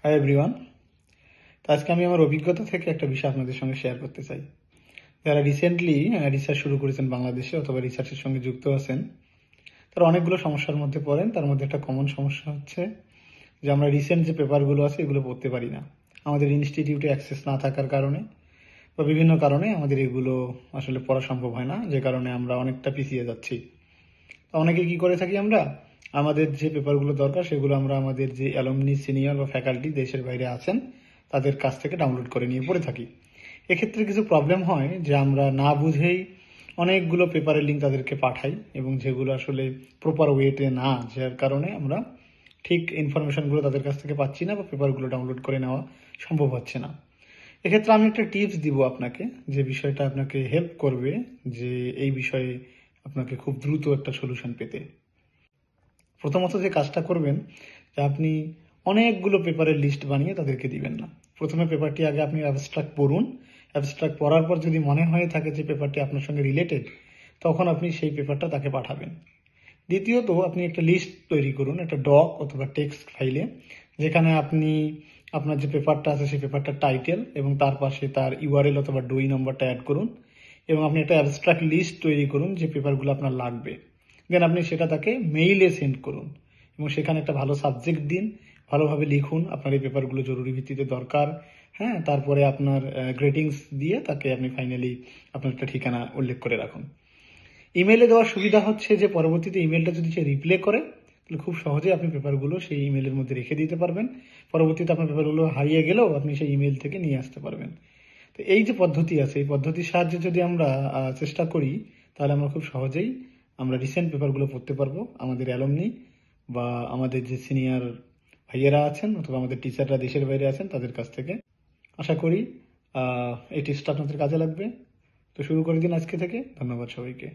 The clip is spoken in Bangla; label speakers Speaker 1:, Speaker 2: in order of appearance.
Speaker 1: Hi everyone. তো আজকে আমি আমার অভিজ্ঞতা থেকে একটা বিষয় আপনাদের সঙ্গে শেয়ার করতে চাই। যারা রিসেন্টলি রিসার্চ শুরু করেছেন বাংলাদেশে অথবা রিসার্চের সঙ্গে যুক্ত আছেন, তারা অনেকগুলো সমস্যার মধ্যে পড়েন। তার মধ্যে একটা কমন সমস্যা হচ্ছে যে আমরা রিসেন্ট যে পেপারগুলো আছে এগুলো পড়তে পারি না। আমাদের ইনস্টিটিউটে অ্যাক্সেস না থাকার কারণে বা বিভিন্ন কারণে আমাদের এগুলো আসলে পড়া সম্ভব হয় না, যে কারণে আমরা অনেকটা পিছিয়ে যাচ্ছি। তো অনেকে কি করে থাকি, আমরা আমাদের যে পেপারগুলো দরকার সেগুলো আমরা আমাদের যে অ্যালুমনি, সিনিয়র বা ফ্যাকাল্টি দেশের বাইরে আছেন তাদের কাছ থেকে ডাউনলোড করে নিয়ে পড়ে থাকি। এক্ষেত্রে কিছু প্রবলেম হয় যে আমরা না বুঝেই অনেকগুলো পেপারের লিঙ্ক তাদেরকে পাঠাই, এবং যেগুলো আসলে প্রপার ওয়েতে না, যার কারণে আমরা ঠিক ইনফরমেশনগুলো তাদের কাছ থেকে পাচ্ছি না বা পেপারগুলো ডাউনলোড করে নেওয়া সম্ভব হচ্ছে না। এক্ষেত্রে আমি একটা টিপস দিব আপনাকে, যে বিষয়টা আপনাকে হেল্প করবে যে এই বিষয়ে আপনাকে খুব দ্রুত একটা সলিউশন পেতে। প্রথমত যে কাজটা করবেন, যে আপনি অনেকগুলো পেপারের লিস্ট বানিয়ে তাদেরকে দিবেন না। প্রথমে পেপারটি আগে আপনি অ্যাবস্ট্রাক্ট পড়ুন। অ্যাবস্ট্রাক্ট পড়ার পর যদি মনে হয়ে থাকে যে পেপারটি আপনার সঙ্গে রিলেটেড, তখন আপনি সেই পেপারটা তাকে পাঠাবেন। দ্বিতীয়ত, আপনি একটা লিস্ট তৈরি করুন, একটা ডক অথবা টেক্সট ফাইলে, যেখানে আপনি আপনার যে পেপারটা আছে সেই পেপারটার টাইটেল এবং তার পাশে তার ইউআরএল অথবা ডই নম্বরটা অ্যাড করুন, এবং আপনি একটা অ্যাবস্ট্রাক্ট লিস্ট তৈরি করুন যে পেপারগুলো আপনার লাগবে। দেন আপনি সেটা তাকে মেইলে সেন্ড করুন এবং সেখানে একটা ভালো সাবজেক্ট দিন, ভালোভাবে লিখুন আপনার এই পেপারগুলো জরুরি ভিত্তিতে দরকার। হ্যাঁ, তারপরে আপনার গ্রেটিংস দিয়ে তাকে আপনি ফাইনালি আপনার একটা ঠিকানা উল্লেখ করে রাখুন। ইমেলে দেওয়ার সুবিধা হচ্ছে যে পরবর্তীতে ইমেলটা যদি সে রিপ্লে করে, তাহলে খুব সহজে আপনি পেপারগুলো সেই ইমেলের মধ্যে রেখে দিতে পারবেন। পরবর্তীতে আপনার পেপারগুলো হারিয়ে গেলেও আপনি সেই ইমেল থেকে নিয়ে আসতে পারবেন। তো এই যে পদ্ধতি আছে, এই পদ্ধতির সাহায্যে যদি আমরা চেষ্টা করি, তাহলে আমরা খুব সহজেই আমরা রিসেন্ট পেপারগুলো পড়তে পারবো আমাদের অ্যালুমনি বা আমাদের যে সিনিয়র ভাইয়েরা আছেন অথবা আমাদের টিচাররা দেশের বাইরে আছেন তাদের কাছ থেকে। আশা করি এই টিপসটা আপনাদের কাজে লাগবে। তো শুরু করে দিন আজকে থেকে। ধন্যবাদ সবাইকে।